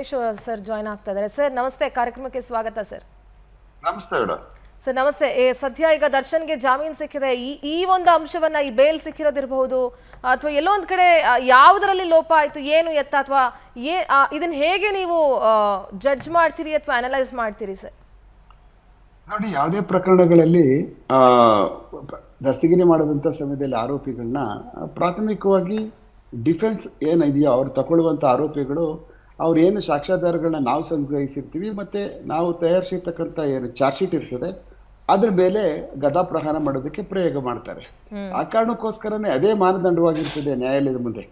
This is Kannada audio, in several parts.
ರಮೇಶ್ ಸರ್ ಜಾಯ್ನ್ ಆಗ್ತಾ ಇದ್ದಾರೆ. ಸರ್ ನಮಸ್ತೆ, ಕಾರ್ಯಕ್ರಮಕ್ಕೆ ಸ್ವಾಗತ ಸರ್. ನಮಸ್ತೆ ಮೇಡಮ್. ಸರ್ ನಮಸ್ತೆ. ಸದ್ಯ ಈಗ ದರ್ಶನ್ಗೆ ಜಾಮೀನು ಸಿಕ್ಕಿದೆ. ಈ ಒಂದು ಅಂಶವನ್ನ, ಈ ಬೇಲ್ ಸಿಕ್ಕಿರೋದಿರಬಹುದು ಅಥವಾ ಎಲ್ಲೋ ಒಂದ್ ಕಡೆ ಯಾವುದರಲ್ಲಿ ಲೋಪ ಆಯ್ತು, ಏನು ಎತ್ತ, ಅಥವಾ ಇದನ್ನ ಹೇಗೆ ನೀವು ಜಡ್ಜ್ ಮಾಡ್ತೀರಿ ಅಥವಾ ಅನಲೈಸ್ ಮಾಡ್ತೀರಿ ಸರ್? ನೋಡಿ, ಯಾವುದೇ ಪ್ರಕರಣಗಳಲ್ಲಿ ದಸ್ತಗಿರಿ ಮಾಡಿದಂಥ ಸಮಯದಲ್ಲಿ ಆರೋಪಿಗಳನ್ನ ಪ್ರಾಥಮಿಕವಾಗಿ ಡಿಫೆನ್ಸ್ ಏನಿದೆಯೋ ಅವ್ರು ತಗೊಳ್ಳುವಂಥ ಆರೋಪಿಗಳು ಅವ್ರು ಏನು ಸಾಕ್ಷ್ಯಾಧಾರಗಳನ್ನ ನಾವು ಸಂಗ್ರಹಿಸಿರ್ತೀವಿ ಮತ್ತು ನಾವು ತಯಾರಿಸಿರ್ತಕ್ಕಂಥ ಏನು ಚಾರ್ಜ್ ಶೀಟ್ ಇರ್ತದೆ ಅದ್ರ ಮೇಲೆ ಗದಾ ಪ್ರಹಾರ ಮಾಡೋದಕ್ಕೆ ಪ್ರಯೋಗ ಮಾಡ್ತಾರೆ. ಆ ಕಾರಣಕ್ಕೋಸ್ಕರನೇ ಅದೇ ಮಾನದಂಡವಾಗಿರ್ತದೆ ನ್ಯಾಯಾಲಯದ ಮುಂದೆ.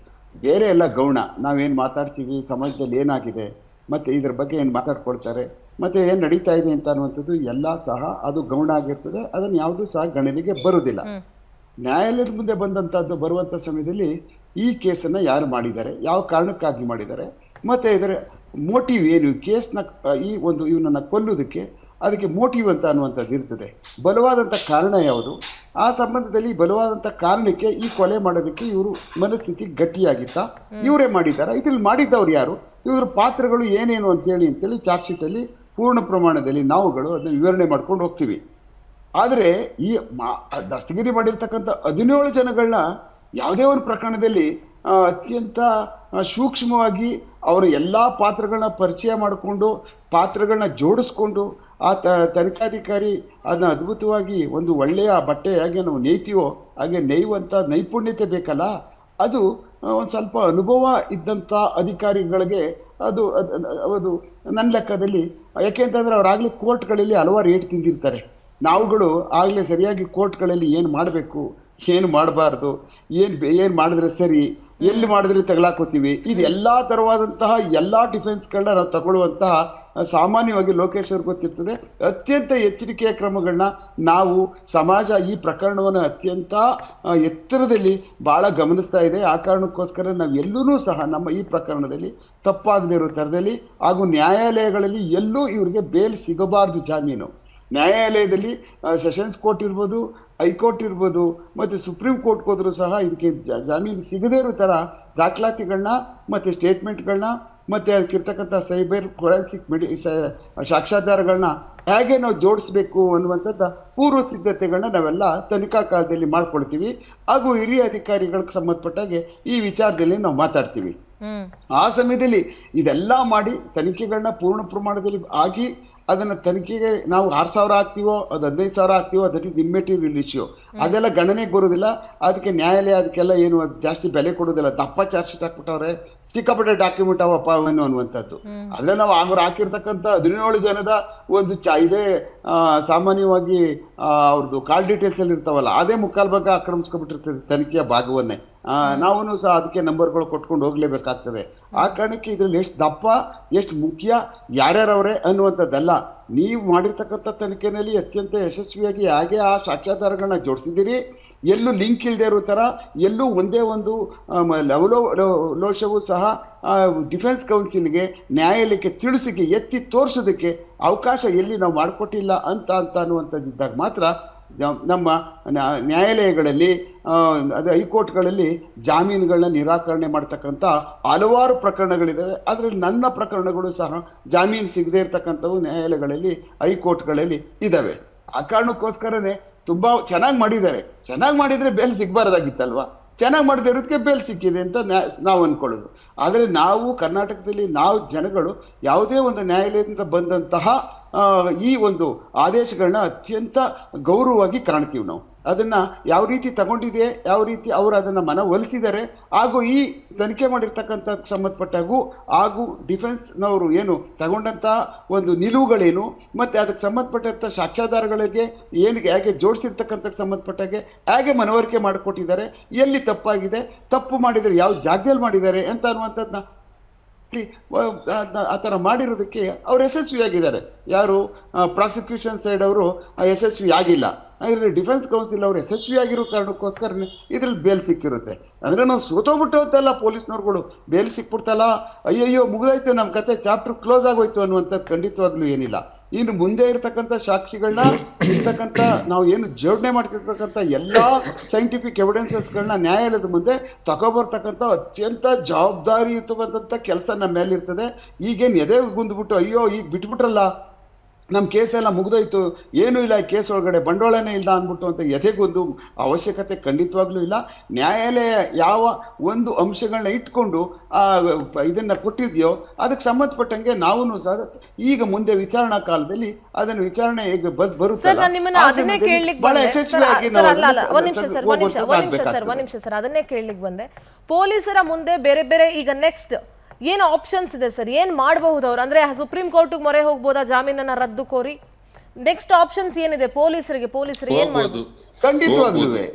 ಬೇರೆ ಎಲ್ಲ ಗೌಣ, ನಾವೇನು ಮಾತಾಡ್ತೀವಿ, ಸಮಾಜದಲ್ಲಿ ಏನಾಗಿದೆ, ಮತ್ತು ಇದ್ರ ಬಗ್ಗೆ ಏನು ಮಾತಾಡ್ಕೊಳ್ತಾರೆ, ಮತ್ತು ಏನು ನಡೀತಾ ಇದೆ ಅಂತ ಅನ್ನುವಂಥದ್ದು ಎಲ್ಲ ಸಹ ಅದು ಗೌಣ ಆಗಿರ್ತದೆ. ಅದನ್ನು ಯಾವುದೂ ಸಹ ಗಣನೆಗೆ ಬರುವುದಿಲ್ಲ. ನ್ಯಾಯಾಲಯದ ಮುಂದೆ ಬರುವಂಥ ಸಮಯದಲ್ಲಿ ಈ ಕೇಸನ್ನು ಯಾರು ಮಾಡಿದ್ದಾರೆ, ಯಾವ ಕಾರಣಕ್ಕಾಗಿ ಮಾಡಿದ್ದಾರೆ, ಮತ್ತು ಇದರ ಮೋಟಿವ್ ಏನು, ಕೇಸ್ನ ಇವನನ್ನು ಕೊಲ್ಲೋದಕ್ಕೆ ಅದಕ್ಕೆ ಮೋಟಿವ್ ಅಂತ ಅನ್ನುವಂಥದ್ದು ಇರ್ತದೆ. ಬಲವಾದಂಥ ಕಾರಣ ಯಾವುದು, ಆ ಸಂಬಂಧದಲ್ಲಿ ಬಲವಾದಂಥ ಕಾರಣಕ್ಕೆ ಈ ಕೊಲೆ ಮಾಡೋದಕ್ಕೆ ಇವರು ಮನಸ್ಥಿತಿ ಗಟ್ಟಿಯಾಗಿತ್ತಾ, ಇವರೇ ಮಾಡಿದ್ದಾರೆ, ಇದ್ರಲ್ಲಿ ಮಾಡಿದ್ದವ್ರು ಯಾರು, ಇವ್ರ ಪಾತ್ರಗಳು ಏನೇನು ಅಂತೇಳಿ ಚಾರ್ಜ್ ಶೀಟಲ್ಲಿ ಪೂರ್ಣ ಪ್ರಮಾಣದಲ್ಲಿ ನಾವುಗಳು ಅದನ್ನು ವಿವರಣೆ ಮಾಡ್ಕೊಂಡು ಹೋಗ್ತೀವಿ. ಆದರೆ ಈ ದಸ್ತಗಿರಿ ಮಾಡಿರ್ತಕ್ಕಂಥ 17 ಜನಗಳನ್ನ ಯಾವುದೇ ಒಂದು ಪ್ರಕರಣದಲ್ಲಿ ಅತ್ಯಂತ ಸೂಕ್ಷ್ಮವಾಗಿ ಅವರ ಎಲ್ಲ ಪಾತ್ರಗಳನ್ನ ಪರಿಚಯ ಮಾಡಿಕೊಂಡು ಪಾತ್ರಗಳನ್ನ ಜೋಡಿಸ್ಕೊಂಡು ಆ ತನಿಖಾಧಿಕಾರಿ ಅದನ್ನ ಅದ್ಭುತವಾಗಿ ಒಂದು ಒಳ್ಳೆಯ ಬಟ್ಟೆ ಹೇಗೆ ನಾವು ನೇಯ್ತೀವೋ ಹಾಗೆ ನೇಯುವಂಥ ನೈಪುಣ್ಯತೆ ಬೇಕಲ್ಲ, ಅದು ಒಂದು ಸ್ವಲ್ಪ ಅನುಭವ ಇದ್ದಂಥ ಅಧಿಕಾರಿಗಳಿಗೆ ಅದು ನನ್ನ ಲೆಕ್ಕದಲ್ಲಿ. ಯಾಕೆಂತಂದರೆ ಅವರಾಗಲೇ ಕೋರ್ಟ್ಗಳಲ್ಲಿ ಹಲವಾರು ಏಟು ತಿಂದಿರ್ತಾರೆ. ನಾವುಗಳು ಆಗಲೇ ಸರಿಯಾಗಿ ಕೋರ್ಟ್ಗಳಲ್ಲಿ ಏನು ಮಾಡಬೇಕು, ಏನು ಮಾಡಬಾರ್ದು, ಏನು ಮಾಡಿದ್ರೆ ಸರಿ, ಎಲ್ಲಿ ಮಾಡಿದ್ರೆ ತಗಲಾಕೋತೀವಿ, ಇದು ಎಲ್ಲ ಥರವಾದಂತಹ ಎಲ್ಲ ಡಿಫೆನ್ಸ್ಗಳನ್ನ ನಾವು ತಗೊಳ್ಳುವಂತಹ ಸಾಮಾನ್ಯವಾಗಿ ಲೋಕೇಶ್ ಅವ್ರಿಗೆ ಗೊತ್ತಿರ್ತದೆ. ಅತ್ಯಂತ ಎಚ್ಚರಿಕೆಯ ಕ್ರಮಗಳನ್ನ ನಾವು ಸಮಾಜ ಈ ಪ್ರಕರಣವನ್ನು ಅತ್ಯಂತ ಎತ್ತರದಲ್ಲಿ ಭಾಳ ಗಮನಿಸ್ತಾ ಇದೆ. ಆ ಕಾರಣಕ್ಕೋಸ್ಕರ ನಾವು ಎಲ್ಲೂ ಸಹ ನಮ್ಮ ಈ ಪ್ರಕರಣದಲ್ಲಿ ತಪ್ಪಾಗದೇ ಇರೋ ಥರದಲ್ಲಿ ಹಾಗೂ ನ್ಯಾಯಾಲಯಗಳಲ್ಲಿ ಎಲ್ಲೂ ಇವರಿಗೆ ಬೇಲ್ ಸಿಗಬಾರ್ದು. ಜಾಮೀನು ನ್ಯಾಯಾಲಯದಲ್ಲಿ ಸೆಷನ್ಸ್ ಕೋರ್ಟ್ ಇರ್ಬೋದು, ಹೈಕೋರ್ಟ್ ಇರ್ಬೋದು, ಮತ್ತು ಸುಪ್ರೀಂ ಕೋರ್ಟ್ಗೆ ಹೋದರೂ ಸಹ ಇದಕ್ಕೆ ಜಾಮೀನು ಸಿಗದೇ ಇರೋ ಥರ ದಾಖಲಾತಿಗಳನ್ನ ಮತ್ತು ಸ್ಟೇಟ್ಮೆಂಟ್ಗಳನ್ನ ಮತ್ತು ಅದಕ್ಕಿರ್ತಕ್ಕಂಥ ಸೈಬರ್ ಫೊರೆನ್ಸಿಕ್ ಸಾಕ್ಷ್ಯಾಧಾರಗಳನ್ನ ಹೇಗೆ ನಾವು ಜೋಡಿಸ್ಬೇಕು ಅನ್ನುವಂಥದ್ದು ಪೂರ್ವ ಸಿದ್ಧತೆಗಳನ್ನ ನಾವೆಲ್ಲ ತನಿಖಾ ಕಾಲದಲ್ಲಿ ಮಾಡ್ಕೊಳ್ತೀವಿ. ಹಾಗೂ ಹಿರಿಯ ಅಧಿಕಾರಿಗಳಿಗೆ ಸಂಬಂಧಪಟ್ಟಾಗೆ ಈ ವಿಚಾರದಲ್ಲಿ ನಾವು ಮಾತಾಡ್ತೀವಿ. ಆ ಸಮಯದಲ್ಲಿ ಇದೆಲ್ಲ ಮಾಡಿ ತನಿಖೆಗಳನ್ನ ಪೂರ್ಣ ಪ್ರಮಾಣದಲ್ಲಿ ಆಗಿ ಅದನ್ನು ತನಿಖೆಗೆ ನಾವು 6,000 ಹಾಕ್ತೀವೋ ಅದು 15,000 ಹಾಕ್ತೀವೋ, ದಟ್ ಈಸ್ ಇಮ್ಮೆಟೀರಿಯಲ್ ಇಶ್ಯೂ. ಅದೆಲ್ಲ ಗಣನೆಗೆ ಬರೋದಿಲ್ಲ. ಅದಕ್ಕೆ ನ್ಯಾಯಾಲಯ ಅದಕ್ಕೆಲ್ಲ ಏನು ಅದು ಜಾಸ್ತಿ ಬೆಲೆ ಕೊಡೋದಿಲ್ಲ. ದಪ್ಪ ಚಾರ್ಜ್ ಶೀಟ್ ಹಾಕ್ಬಿಟ್ಟವ್ರೆ, ಸಿಕ್ಕಾಪಟ್ಟೆ ಡಾಕ್ಯುಮೆಂಟ್ ಅವಪ್ಪ ಅವೇನು ಅನ್ನುವಂಥದ್ದು. ಆದರೆ ನಾವು ಅವ್ರು ಹಾಕಿರ್ತಕ್ಕಂಥ 17 ಜನದ ಒಂದು ಇದೇ ಸಾಮಾನ್ಯವಾಗಿ ಅವ್ರದ್ದು ಕಾಲ್ ಡೀಟೇಲ್ಸಲ್ಲಿ ಇರ್ತಾವಲ್ಲ, ಅದೇ ಮುಕ್ಕಾಲು ಭಾಗ ಆಕ್ರಮಿಸ್ಕೊಬಿಟ್ಟಿರ್ತದೆ ತನಿಖೆಯ ಭಾಗವನ್ನೇ. ನಾವು ಸಹ ಅದಕ್ಕೆ ನಂಬರ್ಗಳು ಕೊಟ್ಕೊಂಡು ಹೋಗಲೇಬೇಕಾಗ್ತದೆ. ಆ ಕಾರಣಕ್ಕೆ ಇದರಲ್ಲಿ ಎಷ್ಟು ದಪ್ಪ, ಎಷ್ಟು ಮುಖ್ಯ, ಯಾರ್ಯಾರವ್ರೆ ಅನ್ನುವಂಥದ್ದಲ್ಲ. ನೀವು ಮಾಡಿರ್ತಕ್ಕಂಥ ತನಿಖೆಯಲ್ಲಿ ಅತ್ಯಂತ ಯಶಸ್ವಿಯಾಗಿ ಹೇಗೆ ಆ ಸಾಕ್ಷ್ಯಾಧಾರಗಳನ್ನ ಜೋಡಿಸಿದ್ದೀರಿ, ಎಲ್ಲೂ ಲಿಂಕ್ ಇಲ್ಲದೆ ಇರೋ ಥರ, ಎಲ್ಲೂ ಒಂದೇ ಒಂದು ಲೋಷವೂ ಸಹ ಡಿಫೆನ್ಸ್ ಕೌನ್ಸಿಲ್ಗೆ ನ್ಯಾಯಾಲಯಕ್ಕೆ ತಿಳಿಸಿಕೆ ಎತ್ತಿ ತೋರಿಸೋದಕ್ಕೆ ಅವಕಾಶ ಎಲ್ಲಿ ನಾವು ಮಾಡಿಕೊಟ್ಟಿಲ್ಲ ಅಂತ ಅನ್ನುವಂಥದ್ದಿದ್ದಾಗ ಮಾತ್ರ ನಮ್ಮ ನ್ಯಾಯಾಲಯಗಳಲ್ಲಿ ಅದು ಹೈಕೋರ್ಟ್ಗಳಲ್ಲಿ ಜಾಮೀನುಗಳನ್ನ ನಿರಾಕರಣೆ ಮಾಡ್ತಕ್ಕಂಥ ಹಲವಾರು ಪ್ರಕರಣಗಳಿದ್ದಾವೆ. ಅದರಲ್ಲಿ ನನ್ನ ಪ್ರಕರಣಗಳು ಸಹ ಜಾಮೀನು ಸಿಗದೇ ಇರತಕ್ಕಂಥವು ನ್ಯಾಯಾಲಯಗಳಲ್ಲಿ, ಹೈಕೋರ್ಟ್ಗಳಲ್ಲಿ ಇದ್ದಾವೆ. ಆ ಕಾರಣಕ್ಕೋಸ್ಕರನೇ ತುಂಬ ಚೆನ್ನಾಗಿ ಮಾಡಿದ್ದಾರೆ. ಚೆನ್ನಾಗಿ ಮಾಡಿದರೆ ಬೇಲ್ ಸಿಗಬಾರ್ದಾಗಿತ್ತಲ್ವ, ಚೆನ್ನಾಗಿ ಮಾಡದೇ ಇರೋದಕ್ಕೆ ಬೇಲ್ ಸಿಕ್ಕಿದೆ ಅಂತ ನಾವು ಅಂದ್ಕೊಳ್ಳೋದು. ಆದರೆ ನಾವು ಕರ್ನಾಟಕದಲ್ಲಿ ನಾವು ಜನಗಳು ಯಾವುದೇ ಒಂದು ನ್ಯಾಯಾಲಯದಿಂದ ಬಂದಂತಹ ಈ ಒಂದು ಆದೇಶಗಳನ್ನ ಅತ್ಯಂತ ಗೌರವವಾಗಿ ಕಾಣ್ತೀವಿ. ನಾವು ಅದನ್ನು ಯಾವ ರೀತಿ ತಗೊಂಡಿದೆ, ಯಾವ ರೀತಿ ಅವರು ಅದನ್ನು ಮನವೊಲಿಸಿದ್ದಾರೆ, ಹಾಗೂ ಈ ತನಿಖೆ ಮಾಡಿರ್ತಕ್ಕಂಥದ್ದು ಸಂಬಂಧಪಟ್ಟಾಗೂ ಹಾಗೂ ಡಿಫೆನ್ಸ್ನವರು ಏನು ತಗೊಂಡಂಥ ಒಂದು ನಿಲುವುಗಳೇನು, ಮತ್ತು ಅದಕ್ಕೆ ಸಂಬಂಧಪಟ್ಟಂಥ ಸಾಕ್ಷ್ಯಾಧಾರಗಳಿಗೆ ಹೇಗೆ ಜೋಡಿಸಿರ್ತಕ್ಕಂಥಕ್ಕೆ ಸಂಬಂಧಪಟ್ಟಾಗೆ ಹೇಗೆ ಮನವರಿಕೆ ಮಾಡಿಕೊಟ್ಟಿದ್ದಾರೆ, ಎಲ್ಲಿ ತಪ್ಪಾಗಿದೆ, ತಪ್ಪು ಮಾಡಿದರೆ ಯಾವ ಜಾಗದಲ್ಲಿ ಮಾಡಿದ್ದಾರೆ ಅಂತ ಅನ್ನುವಂಥದ್ದನ್ನ ಆ ಥರ ಮಾಡಿರೋದಕ್ಕೆ ಅವ್ರು ಯಶಸ್ವಿಯಾಗಿದ್ದಾರೆ. ಯಾರು ಪ್ರಾಸಿಕ್ಯೂಷನ್ ಸೈಡ್ ಅವರು ಯಶಸ್ವಿ ಆಗಿಲ್ಲ. ಇದರಲ್ಲಿ ಡಿಫೆನ್ಸ್ ಕೌನ್ಸಿಲ್ ಅವರು ಯಶಸ್ವಿಯಾಗಿರೋ ಕಾರಣಕ್ಕೋಸ್ಕರ ಇದರಲ್ಲಿ ಬೇಲ್ ಸಿಕ್ಕಿರುತ್ತೆ. ಅಂದರೆ ನಾವು ಸೋತೋಗ್ಬಿಟ್ಟು ಅಂತಲ್ಲ, ಪೊಲೀಸ್ನವ್ರುಗಳು ಬೇಲ್ ಸಿಕ್ಬಿಡ್ತಲ್ಲ, ಅಯ್ಯಯ್ಯೋ ಮುಗಿದೋಯ್ತು ನಮ್ಮ ಕತೆ, ಚಾಪ್ಟರ್ ಕ್ಲೋಸ್ ಆಗೋಯ್ತು ಅನ್ನುವಂಥದ್ದು ಖಂಡಿತವಾಗ್ಲೂ ಏನಿಲ್ಲ. ಇನ್ನು ಮುಂದೆ ಇರತಕ್ಕಂಥ ಸಾಕ್ಷಿಗಳನ್ನ ಇರ್ತಕ್ಕಂಥ ನಾವು ಏನು ಜೋಡಣೆ ಮಾಡ್ತಿರ್ತಕ್ಕಂಥ ಎಲ್ಲ ಸೈಂಟಿಫಿಕ್ ಎವಿಡೆನ್ಸಸ್ಗಳನ್ನ ನ್ಯಾಯಾಲಯದ ಮುಂದೆ ತಗೊಬರ್ತಕ್ಕಂಥ ಅತ್ಯಂತ ಜವಾಬ್ದಾರಿಯುತವಾದಂಥ ಕೆಲಸ ನಮ್ಮ ಮೇಲಿರ್ತದೆ. ಈಗೇನು ಎದೆ ಗುಂದ್ಬಿಟ್ಟು ಅಯ್ಯೋ ಈಗ ಬಿಟ್ಬಿಟ್ರಲ್ಲ ನಮ್ಮ ಕೇಸೆಲ್ಲ ಮುಗಿದೋಯ್ತು, ಏನೂ ಇಲ್ಲ, ಈ ಕೇಸ್ ಒಳಗಡೆ ಬಂಡವಾಳನೇ ಇಲ್ಲ ಅಂದ್ಬಿಟ್ಟು ಅಂತ ಎದೆಗೊಂದು ಅವಶ್ಯಕತೆ ಖಂಡಿತವಾಗ್ಲೂ ಇಲ್ಲ. ನ್ಯಾಯಾಲಯ ಯಾವ ಒಂದು ಅಂಶಗಳನ್ನ ಇಟ್ಕೊಂಡು ಇದನ್ನು ಕೊಟ್ಟಿದೆಯೋ ಅದಕ್ಕೆ ಸಂಬಂಧಪಟ್ಟಂಗೆ ನಾವು ಸಹ ಈಗ ಮುಂದೆ ವಿಚಾರಣಾ ಕಾಲದಲ್ಲಿ ಅದನ್ನು ವಿಚಾರಣೆ ಈಗ ಬರುತ್ತಲ್ಲ ಬಹಳ ಯಶಸ್ವಿಯಾಗಿ ಅದನ್ನೇ ಕೇಳಲಿಕ್ಕೆ ಬಂದೆ. ಪೊಲೀಸರ ಮುಂದೆ ಬೇರೆ ಬೇರೆ ಈಗ ನೆಕ್ಸ್ಟ್ ಏನು ಆಪ್ಷನ್ಸ್ ಇದೆ ಸರ್? ಏನ್ ಮಾಡಬಹುದು ಅವ್ರು? ಅಂದ್ರೆ ಸುಪ್ರೀಂ ಕೋರ್ಟ್ ಮೊರೆ ಹೋಗ್ಬೋದಾ ಜಾಮೀನನ್ನ ರದ್ದು ಕೋರಿ? ನೆಕ್ಸ್ಟ್ ಆಪ್ಷನ್ಸ್ ಏನಿದೆ ಪೊಲೀಸರಿಗೆ ಏನ್ ಮಾಡಬಹುದು? ಖಂಡಿತವಾಗ್ಲೂ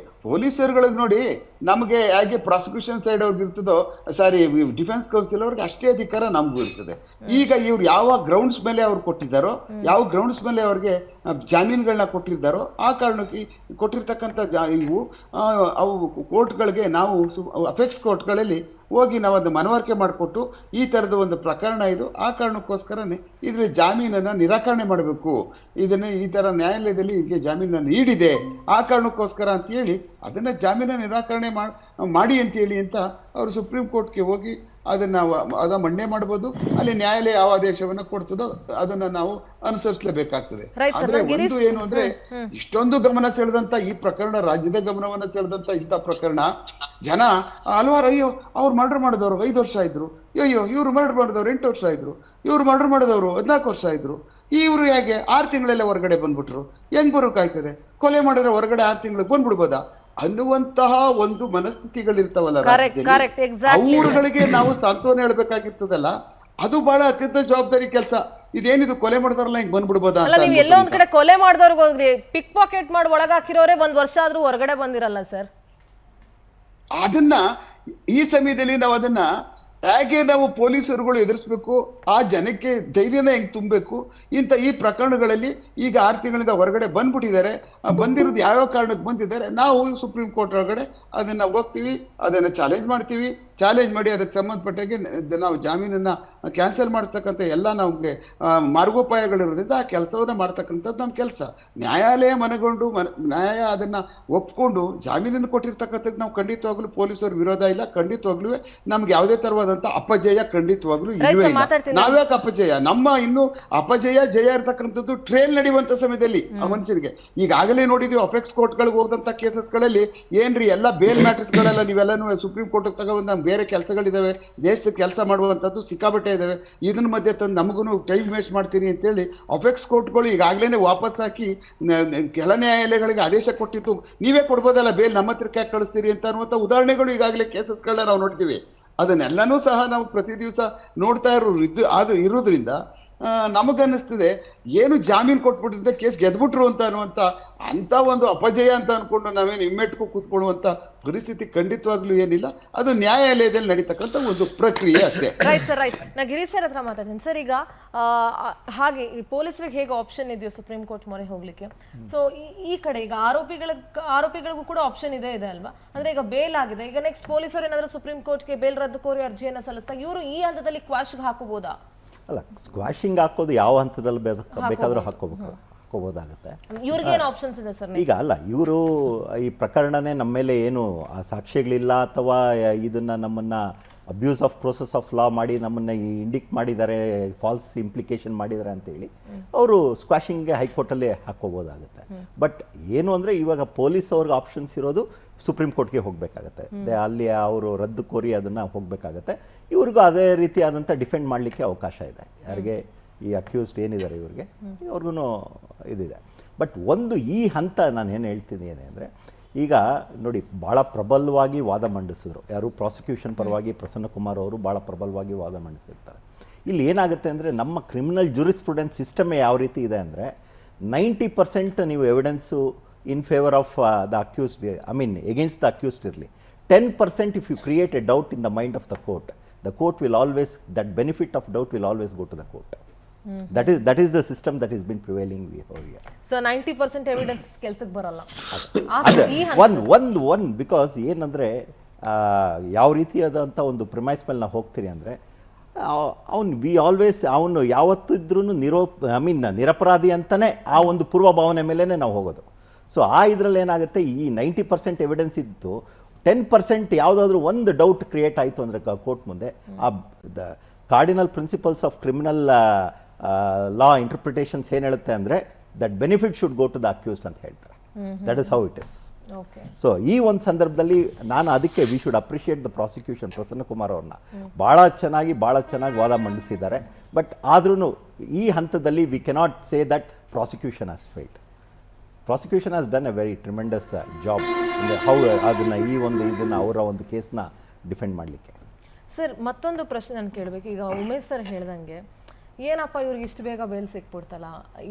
ಪೊಲೀಸರುಗಳಿಗೆ ನೋಡಿ, ನಮಗೆ ಹೇಗೆ ಪ್ರಾಸಿಕ್ಯೂಷನ್ ಸೈಡ್ ಅವ್ರಿಗೆ ಇರ್ತದೋ, ಸಾರಿ ಡಿಫೆನ್ಸ್ ಕೌನ್ಸಿಲ್ ಅವ್ರಿಗೆ ಅಷ್ಟೇ ಅಧಿಕಾರ ನಮಗೂ ಇರ್ತದೆ. ಈಗ ಇವ್ರು ಯಾವ ಗ್ರೌಂಡ್ಸ್ ಮೇಲೆ ಅವ್ರು ಕೊಟ್ಟಿದ್ದಾರೋ, ಯಾವ ಗ್ರೌಂಡ್ಸ್ ಮೇಲೆ ಅವ್ರಿಗೆ ಜಾಮೀನುಗಳನ್ನ ಕೊಟ್ಟಿದ್ದಾರೋ ಆ ಕಾರಣಕ್ಕೆ ಕೊಟ್ಟಿರ್ತಕ್ಕಂಥ ಇವು ಅವು ಕೋರ್ಟ್ಗಳಿಗೆ ನಾವು ಅಪೆಕ್ಸ್ ಕೋರ್ಟ್ಗಳಲ್ಲಿ ಹೋಗಿ ನಾವು ಅದು ಮನವರಿಕೆ ಮಾಡಿಕೊಟ್ಟು ಈ ಥರದ ಒಂದು ಪ್ರಕರಣ ಇದು, ಆ ಕಾರಣಕ್ಕೋಸ್ಕರನೇ ಇದ್ರ ಜಾಮೀನನ್ನು ನಿರಾಕರಣೆ ಮಾಡಬೇಕು, ಇದನ್ನು ಈ ಥರ ನ್ಯಾಯಾಲಯದಲ್ಲಿ ಇದಕ್ಕೆ ಜಾಮೀನನ್ನು ನೀಡಿದೆ ಆ ಕಾರಣಕ್ಕೋಸ್ಕರ ಅಂತೇಳಿ ಅದನ್ನು ಜಾಮೀನನ್ನು ನಿರಾಕರಣೆ ಮಾಡಿ ಅಂತೇಳಿ ಅಂತ ಅವರು ಸುಪ್ರೀಂ ಕೋರ್ಟ್ಗೆ ಹೋಗಿ ಅದನ್ನು ಮಂಡನೆ ಮಾಡ್ಬೋದು. ಅಲ್ಲಿ ನ್ಯಾಯಾಲಯ ಯಾವ ಆದೇಶವನ್ನು ಕೊಡ್ತದೋ ಅದನ್ನು ನಾವು ಅನುಸರಿಸಲೇಬೇಕಾಗ್ತದೆ. ಆದರೆ ಒಂದು ಏನು ಅಂದರೆ, ಇಷ್ಟೊಂದು ಗಮನ ಸೆಳೆದಂಥ ಈ ಪ್ರಕರಣ, ರಾಜ್ಯದ ಗಮನವನ್ನು ಸೆಳೆದಂಥ ಇಂಥ ಪ್ರಕರಣ, ಜನ ಹಲವಾರು ಅಯ್ಯೋ ಅವ್ರು ಮರ್ಡರ್ ಮಾಡಿದವರು 5 ವರ್ಷ ಇದ್ರು, ಅಯ್ಯೋ ಇವರು ಮರ್ಡರ್ ಮಾಡಿದವರು 8 ವರ್ಷ ಇದ್ರು, ಇವರು ಮರ್ಡರ್ ಮಾಡಿದವರು 14 ವರ್ಷ ಇದ್ರು, ಇವರು ಹೇಗೆ 6 ತಿಂಗಳಲ್ಲೇ ಹೊರಗಡೆ ಬಂದ್ಬಿಟ್ರು, ಹೆಂಗ್ ಬರೋಕ್ಕಾಯ್ತದೆ, ಕೊಲೆ ಮಾಡಿದ್ರೆ ಹೊರಗಡೆ 6 ತಿಂಗಳಿಗೆ ಬಂದ್ಬಿಡ್ಬೋದಾ ಅನ್ನುವಂತಹ ಒಂದು ಮನಸ್ಥಿತಿಗಳಿರ್ತಾವಲ್ಲ ಅವರುಗಳಿಗೆ ನಾವು ಸಾಂತ್ವನ ಹೇಳ್ಬೇಕಾಗಿರ್ತದಲ್ಲ. ಅದು ಬಹಳ ಅತ್ಯಂತ ಜವಾಬ್ದಾರಿ ಕೆಲಸ. ಇದೇನಿದು ಕೊಲೆ ಮಾಡಿದವ್ರಲ್ಲ ಹಿಂಗ್ ಬಂದ್ಬಿಡ್ಬೋದಾ? ನೀವು ಎಲ್ಲೋ ಒಂದ್ ಕಡೆ ಕೊಲೆ ಮಾಡಿದವ್ರಿಗೆ ಹೋಗ್ರಿ, ಪಿಕ್ ಪಾಕೆಟ್ ಮಾಡಿ ಒಳಗಾಕಿರೋರೆ 1 ವರ್ಷ ಆದ್ರೂ ಹೊರಗಡೆ ಬಂದಿರಲ್ಲ ಸರ್. ಅದನ್ನ ಈ ಸಮಯದಲ್ಲಿ ನಾವು ಅದನ್ನ ಹೇಗೆ ನಾವು ಪೊಲೀಸರುಗಳು ಎದುರಿಸ್ಬೇಕು, ಆ ಜನಕ್ಕೆ ಧೈರ್ಯನ ಹೆಂಗೆ ತುಂಬಬೇಕು, ಈ ಪ್ರಕರಣಗಳಲ್ಲಿ ಈಗ 6 ತಿಂಗಳಿಂದ ಹೊರಗಡೆ ಬಂದ್ಬಿಟ್ಟಿದ್ದಾರೆ, ಬಂದಿರೋದು ಯಾವ್ಯಾವ ಕಾರಣಕ್ಕೆ ಬಂದಿದ್ದಾರೆ, ನಾವು ಸುಪ್ರೀಂ ಕೋರ್ಟ್ ಒಳಗಡೆ ಅದನ್ನು ಹೋಗ್ತೀವಿ, ಅದನ್ನು ಚಾಲೆಂಜ್ ಮಾಡ್ತೀವಿ, ಚಾಲೆಂಜ್ ಮಾಡಿ ಅದಕ್ಕೆ ಸಂಬಂಧಪಟ್ಟಾಗೆ ನಾವು ಜಾಮೀನನ್ನು ಕ್ಯಾನ್ಸಲ್ ಮಾಡಿಸ್ತಕ್ಕಂಥ ಎಲ್ಲ ನಮಗೆ ಮಾರ್ಗೋಪಾಯಗಳಿರೋದ್ರಿಂದ ಆ ಕೆಲಸವನ್ನು ಮಾಡ್ತಕ್ಕಂಥದ್ದು ನಮ್ಮ ಕೆಲಸ. ನ್ಯಾಯಾಲಯ ಮನಗೊಂಡು ನ್ಯಾಯ ಅದನ್ನು ಒಪ್ಕೊಂಡು ಜಾಮೀನನ್ನು ಕೊಟ್ಟಿರ್ತಕ್ಕಂಥದ್ದು ನಾವು ಖಂಡಿತವಾಗ್ಲೂ ಪೊಲೀಸರ ವಿರೋಧ ಇಲ್ಲ, ಖಂಡಿತವಾಗ್ಲೂ ನಮ್ಗೆ ಯಾವುದೇ ಥರವಾದಂಥ ಅಪಜಯ ಖಂಡಿತವಾಗ್ಲೂ ಇಲ್ಲವೇ ಇಲ್ಲ. ನಾವ್ಯಾಕೆ ಅಪಜಯ? ನಮ್ಮ ಇನ್ನೂ ಅಪಜಯ ಜಯ ಇರ್ತಕ್ಕಂಥದ್ದು ಟ್ರಯಲ್ ನಡೆಯುವಂಥ ಸಮಯದಲ್ಲಿ ಆ ಮನುಷ್ಯರಿಗೆ. ಈಗಾಗಲೇ ನೋಡಿದ್ವಿ ಅಪೆಕ್ಸ್ ಕೋರ್ಟ್ಗಳಿಗೆ ಹೋದಂಥ ಕೇಸಸ್ಗಳಲ್ಲಿ ಏನ್ರಿ ಎಲ್ಲ ಬೇಲ್ ಮ್ಯಾಟರ್ಸ್ಗಳೆಲ್ಲ ನೀವೆಲ್ಲನೂ ಸುಪ್ರೀಂ ಕೋರ್ಟ್ಗೆ ತಗೊಂಡು ಬೇರೆ ಕೆಲಸಗಳಿದ್ದಾವೆ, ದೇಶದ ಕೆಲಸ ಮಾಡುವಂಥದ್ದು ಸಿಕ್ಕಾಬಟ್ಟೆ ಇದ್ದಾವೆ, ಇದನ್ನ ಮಧ್ಯೆ ತಂದು ನಮಗೂ ಟೈಮ್ ವೇಸ್ಟ್ ಮಾಡ್ತೀರಿ ಅಂತೇಳಿ ಅಪೆಕ್ಸ್ ಕೋರ್ಟ್ಗಳು ಈಗಾಗಲೇ ವಾಪಸ್ ಹಾಕಿ ಕೆಲ ನ್ಯಾಯಾಲಯಗಳಿಗೆ ಆದೇಶ ಕೊಟ್ಟಿತ್ತು, ನೀವೇ ಕೊಡ್ಬೋದಲ್ಲ ಬೇಲ್, ನಮ್ಮ ಹತ್ರಕ್ಕೆ ಯಾಕೆ ಕಳಿಸ್ತೀರಿ ಅಂತ ಅನ್ನುವಂಥ ಉದಾಹರಣೆಗಳು ಈಗಾಗಲೇ ಕೇಸಸ್ಗಳನ್ನ ನಾವು ನೋಡ್ತೀವಿ. ಅದನ್ನೆಲ್ಲನೂ ಸಹ ನಾವು ಪ್ರತಿ ದಿವಸ ನೋಡ್ತಾ ಇರೋದ್ರಿಂದ ನಮಗನ್ನಿಸ್ತದೆ ಏನು ಜಾಮೀನು ಕೊಟ್ಬಿಟ್ಟಿದ್ದೆ ಕೇಸ್ ಗೆದ್ಬಿಟ್ರು ಅಂತ ಅಂಥ ಒಂದು ಅಪಜಯ ಅಂತ ಅಂದ್ಕೊಂಡು ನಾವೇನು ಹಿಮ್ಮೆಟ್ಕೊ ಕೂತ್ಕೊಳ್ಳುವಂಥ ಪರಿಸ್ಥಿತಿ ಖಂಡಿತವಾಗ್ಲೂ ಏನಿಲ್ಲ. ಅದು ನ್ಯಾಯಾಲಯದಲ್ಲಿ ನಡೀತಕ್ಕಂಥ ಒಂದು ಪ್ರಕ್ರಿಯೆ ಅಷ್ಟೇ. Right sir, right. ನಾ ಗಿರೀಶ್ ಸರ್ ಹತ್ರ ಮಾತಾಡ್ತೀನಿ ಸರ್. ಈಗ ಹಾಗೆ ಈ ಪೊಲೀಸರಿಗೆ ಹೇಗೆ ಆಪ್ಷನ್ ಇದೆಯೋ ಸುಪ್ರೀಂ ಕೋರ್ಟ್ ಮೊರೆ ಹೋಗ್ಲಿಕ್ಕೆ, ಸೊ ಈ ಕಡೆ ಈಗ ಆರೋಪಿಗಳಿಗೂ ಕೂಡ ಆಪ್ಷನ್ ಇದೆ ಅಲ್ವಾ? ಅಂದ್ರೆ ಈಗ ಬೇಲ್ ಆಗಿದೆ, ಈಗ ನೆಕ್ಸ್ಟ್ ಪೊಲೀಸರು ಏನಾದರೂ ಸುಪ್ರೀಂ ಕೋರ್ಟ್ಗೆ ಬೇಲ್ ರದ್ದು ಕೋರಿ ಅರ್ಜಿಯನ್ನು ಸಲ್ಲಿಸ್ತಾ ಇವರು ಈ ಹಂತದಲ್ಲಿ ಕ್ವಾಶ್ಗೆ ಹಾಕಬಹುದಾ? ಅಲ್ಲ, ಸ್ಕ್ವಾಶಿಂಗ್ ಹಾಕೋದು ಯಾವ ಹಂತದಲ್ಲಿ ಬೇಕಾದರೂ ಹಾಕೋಬೋದಾಗುತ್ತೆ. ಈಗ ಅಲ್ಲ, ಇವರು ಈ ಪ್ರಕರಣನೇ ನಮ್ಮ ಮೇಲೆ ಏನು ಸಾಕ್ಷ್ಯಗಳಿಲ್ಲ ಅಥವಾ ಇದನ್ನ ನಮ್ಮನ್ನ abuse of process of law ಮಾಡಿ ನಮ್ಮನ್ನ ಇಂಡಿಕ್ಟ್ ಮಾಡಿದ್ದಾರೆ, ಫಾಲ್ಸ್ ಇಂಪ್ಲಿಕೇಶನ್ ಮಾಡಿದ್ದಾರೆ ಅಂತೇಳಿ ಅವರು ಸ್ಕ್ವಾಶಿಂಗ್ಗೆ ಹೈಕೋರ್ಟಲ್ಲೇ ಹಾಕೋಬೋದಾಗುತ್ತೆ. ಬಟ್ ಏನು ಅಂದರೆ ಇವಾಗ ಪೊಲೀಸ್ ಅವ್ರಿಗೆ ಆಪ್ಷನ್ಸ್ ಇರೋದು ಸುಪ್ರೀಂ ಕೋರ್ಟ್ಗೆ ಹೋಗಬೇಕಾಗತ್ತೆ, ಅಲ್ಲಿ ಅವರು ರದ್ದು ಕೋರಿ ಅದನ್ನು ಹೋಗಬೇಕಾಗತ್ತೆ. ಇವ್ರಿಗೂ ಅದೇ ರೀತಿಯಾದಂಥ ಡಿಫೆಂಡ್ ಮಾಡಲಿಕ್ಕೆ ಅವಕಾಶ ಇದೆ. ಯಾರಿಗೆ ಈ ಅಕ್ಯೂಸ್ಡ್ ಏನಿದ್ದಾರೆ ಇವ್ರಿಗೆ, ಅವ್ರಿಗೂ ಇದಿದೆ. ಬಟ್ ಒಂದು ಈ ಹಂತ ನಾನು ಏನು ಹೇಳ್ತೀನಿ ಅಂದರೆ, ಈಗ ನೋಡಿ ಭಾಳ ಪ್ರಬಲವಾಗಿ ವಾದ ಮಂಡಿಸಿದ್ರು ಯಾರು, ಪ್ರಾಸಿಕ್ಯೂಷನ್ ಪರವಾಗಿ ಪ್ರಸನ್ನ ಕುಮಾರ್ ಅವರು ಭಾಳ ಪ್ರಬಲವಾಗಿ ವಾದ ಮಂಡಿಸಿರ್ತಾರೆ. ಇಲ್ಲಿ ಏನಾಗುತ್ತೆ ಅಂದರೆ, ನಮ್ಮ ಕ್ರಿಮಿನಲ್ ಜೂರಿಸ್ಪ್ರುಡೆನ್ಸ್ ಸಿಸ್ಟಮೇ ಯಾವ ರೀತಿ ಇದೆ ಅಂದರೆ 90% ನೀವು evidence in favor of the accused, I mean against the accused ಇರಲಿ, 10% if you create a doubt in the mind of the court will always, that benefit of doubt will always go to the court. That is the system that has been prevailing over here. So 90% evidence ಕೆಲಸಕ್ಕೆ ಬರಲ್ಲ. one because ಏನಂದ್ರೆ ಯಾವ ರೀತಿಯಾದಂಥ ಒಂದು ಪ್ರಿಮೈಸ್ ಮೇಲೆ ನಾವು ಹೋಗ್ತೀರಿ ಅಂದರೆ, ಅವನು ಯಾವತ್ತಿದ್ರೂ ನಿರಪರಾಧಿ ಅಂತಲೇ ಆ ಒಂದು ಪೂರ್ವಭಾವನೆ ಮೇಲೇ ನಾವು ಹೋಗೋದು. ಸೊ ಆ ಇದರಲ್ಲಿ ಏನಾಗುತ್ತೆ, ಈ 90% ಎವಿಡೆನ್ಸ್ ಇದ್ದು 10% ಯಾವುದಾದ್ರೂ ಒಂದು ಡೌಟ್ ಕ್ರಿಯೇಟ್ ಆಯಿತು ಅಂದರೆ ಕೋರ್ಟ್ ಮುಂದೆ, ಆ the cardinal principles of criminal law interpretations ಏನು ಹೇಳುತ್ತೆ ಅಂದರೆ that benefit should go to the accused ಅಂತ ಹೇಳ್ತಾರೆ. That is how it is. Okay. So ಈ ಒಂದು ಸಂದರ್ಭದಲ್ಲಿ ನಾನು ಅದಕ್ಕೆ we should appreciate the prosecution, Prasanna Kumar ಅವ್ರನ್ನ ಭಾಳ ಚೆನ್ನಾಗಿ ವಾದ ಮಂಡಿಸಿದ್ದಾರೆ. ಬಟ್ ಆದ್ರೂ ಈ ಹಂತದಲ್ಲಿ we cannot say that prosecution has failed. Prosecution has done a very tremendous job how ಅದನ್ನು ಇದನ್ನು ಅವರ ಒಂದು ಕೇಸ್ನ ಡಿಫೆಂಡ್ ಮಾಡಲಿಕ್ಕೆ. ಸರ್, ಮತ್ತೊಂದು ಪ್ರಶ್ನೆ ನಾನು ಕೇಳಬೇಕು. ಈಗ ಉಮೇಶ್ ಸರ್ ಹೇಳ್ದಂಗೆ ಏನಪ್ಪ ಇವ್ರಿಗೆ ಇಷ್ಟು ಬೇಗ ಬೇಲ್ ಸಿಕ್ಬಿಡ್ತಲ್ಲ,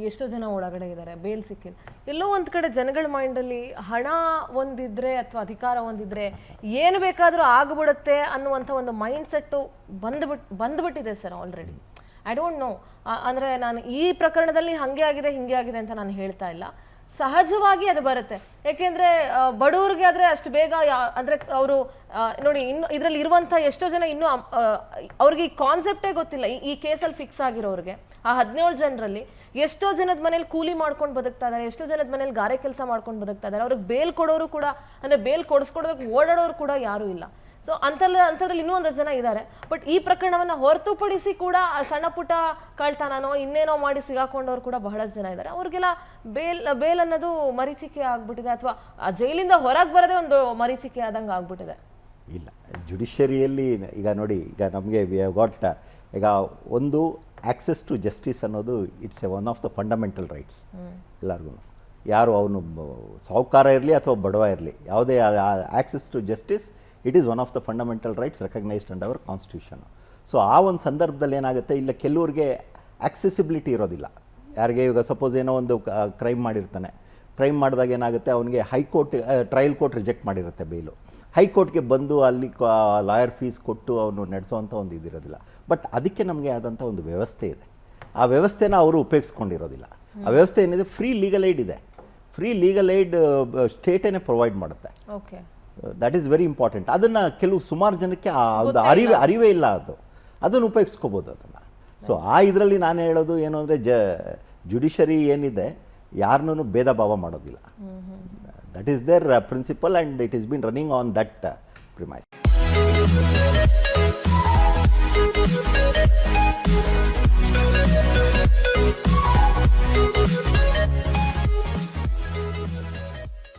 ಎಷ್ಟೋ ಜನ ಒಳಗಡೆ ಇದ್ದಾರೆ, ಬೇಲ್ ಸಿಕ್ಕಿಲ್ಲ. ಎಲ್ಲೋ ಒಂದು ಕಡೆ ಜನಗಳ ಮೈಂಡಲ್ಲಿ ಹಣ ಒಂದಿದ್ರೆ ಅಥವಾ ಅಧಿಕಾರ ಒಂದಿದ್ರೆ ಏನು ಬೇಕಾದರೂ ಆಗ್ಬಿಡುತ್ತೆ ಅನ್ನುವಂಥ ಒಂದು ಮೈಂಡ್ ಸೆಟ್ಟು ಬಂದ್ಬಿಟ್ಟಿದೆ sir already. I don't know, ಅಂದರೆ ನಾನು ಈ ಪ್ರಕರಣದಲ್ಲಿ ಹಾಗೆ ಆಗಿದೆ ಹಿಂಗೆ ಆಗಿದೆ ಅಂತ ನಾನು ಹೇಳ್ತಾ ಇಲ್ಲ. ಸಹಜವಾಗಿ ಅದು ಬರುತ್ತೆ. ಯಾಕೆಂದರೆ ಬಡವ್ರಿಗೆ ಆದರೆ ಅಷ್ಟು ಬೇಗ ಅಂದರೆ ಅವರು ನೋಡಿ, ಇನ್ನು ಇದರಲ್ಲಿ ಇರುವಂಥ ಎಷ್ಟೋ ಜನ ಇನ್ನೂ ಅವ್ರಿಗೆ ಈ ಕಾನ್ಸೆಪ್ಟೇ ಗೊತ್ತಿಲ್ಲ. ಈ ಕೇಸಲ್ಲಿ ಫಿಕ್ಸ್ ಆಗಿರೋರಿಗೆ ಆ 17 ಜನರಲ್ಲಿ ಎಷ್ಟೋ ಜನದ ಮನೇಲಿ ಕೂಲಿ ಮಾಡ್ಕೊಂಡು ಬದುಕ್ತಾ ಇದ್ದಾರೆ, ಎಷ್ಟೋ ಜನದ ಮನೇಲಿ ಗಾರೆ ಕೆಲಸ ಮಾಡ್ಕೊಂಡು ಬದುಕ್ತಾ ಇದ್ದಾರೆ. ಅವ್ರಿಗೆ ಬೇಲ್ ಕೊಡೋರು ಕೂಡ, ಅಂದರೆ ಬೇಲ್ ಕೊಡಿಸ್ಕೊಡೋದಕ್ಕೆ ಓಡಾಡೋರು ಕೂಡ ಯಾರೂ ಇಲ್ಲ. ಸೊ ಅಂಥದ್ರಲ್ಲಿ ಇನ್ನೂ ಒಂದಷ್ಟು ಜನ ಇದ್ದಾರೆ. ಬಟ್ ಈ ಪ್ರಕರಣವನ್ನು ಹೊರತುಪಡಿಸಿ ಕೂಡ ಸಣ್ಣ ಪುಟ್ಟ ಕಳ್ತನನೋ ಇನ್ನೇನೋ ಮಾಡಿ ಸಿಗಾಕೊಂಡವ್ರು ಕೂಡ ಬಹಳಷ್ಟು ಜನ ಇದ್ದಾರೆ. ಅವ್ರಿಗೆಲ್ಲ ಬೇಲ್ ಅನ್ನೋದು ಮರೀಚಿಕೆ ಆಗ್ಬಿಟ್ಟಿದೆ, ಅಥವಾ ಜೈಲಿಂದ ಹೊರಗೆ ಬರೋದೇ ಒಂದು ಮರೀಚಿಕೆ ಆದಂಗೆ ಆಗ್ಬಿಟ್ಟಿದೆ. ಇಲ್ಲ, ಜುಡಿಷಿಯರಿಯಲ್ಲಿ ಈಗ ನೋಡಿ, ಈಗ ನಮಗೆ ವಿ ಹ್ಯಾವ್ ಗಾಟ್ ಈಗ ಒಂದು ಆಕ್ಸೆಸ್ ಟು ಜಸ್ಟಿಸ್ ಅನ್ನೋದು it's a one of the fundamental rights ಎಲ್ಲರಿಗೂ. ಯಾರು ಅವನು ಸಾಹುಕಾರ ಇರಲಿ ಅಥವಾ ಬಡವ ಇರಲಿ, ಯಾವುದೇ access to justice it is one of the fundamental rights recognised and our constitution. So ಆ ಒಂದು ಸಂದರ್ಭದಲ್ಲಿ ಏನಾಗುತ್ತೆ, ಇಲ್ಲ ಕೆಲವ್ರಿಗೆ ಆಕ್ಸೆಸಿಬಿಲಿಟಿ ಇರೋದಿಲ್ಲ. ಯಾರಿಗೆ ಈಗ ಸಪೋಸ್ ಏನೋ ಒಂದು ಕ್ರೈಮ್ ಮಾಡಿರ್ತಾನೆ, ಕ್ರೈಮ್ ಮಾಡಿದಾಗ ಏನಾಗುತ್ತೆ, ಅವನಿಗೆ ಹೈಕೋರ್ಟ್ ಟ್ರಯಲ್ ಕೋರ್ಟ್ ರಿಜೆಕ್ಟ್ ಮಾಡಿರುತ್ತೆ ಬೇಲು. ಹೈಕೋರ್ಟ್ಗೆ ಬಂದು ಅಲ್ಲಿ ಲಾಯರ್ ಫೀಸ್ ಕೊಟ್ಟು ಅವನು ನಡೆಸೋವಂಥ ಒಂದು ಇದಿರೋದಿಲ್ಲ. ಬಟ್ ಅದಕ್ಕೆ ನಮಗೆ ಆದಂಥ ಒಂದು ವ್ಯವಸ್ಥೆ ಇದೆ. ಆ ವ್ಯವಸ್ಥೆನ ಅವರು ಉಪಯೋಗಿಸ್ಕೊಂಡಿರೋದಿಲ್ಲ. ಆ ವ್ಯವಸ್ಥೆ ಏನಿದೆ, ಫ್ರೀ ಲೀಗಲ್ ಏಡ್ ಇದೆ. ಫ್ರೀ ಲೀಗಲ್ ಏಡ್ ಸ್ಟೇಟೇನೆ ಪ್ರೊವೈಡ್ ಮಾಡುತ್ತೆ. Okay, that is very important. ಅದನ್ನು ಸುಮಾರು ಜನಕ್ಕೆ ಒಂದು ಅರಿವೇ ಇಲ್ಲ. ಅದನ್ನು ಉಪಯೋಗಿಸ್ಕೋಬೋದು ಅದನ್ನು. ಸೊ ಆ ಇದರಲ್ಲಿ ನಾನು ಹೇಳೋದು ಏನು ಅಂದರೆ, ಜುಡಿಷರಿ ಏನಿದೆ ಯಾರನ್ನೂ ಭೇದ ಭಾವ ಮಾಡೋದಿಲ್ಲ. That is their principle and it is been running on that premise.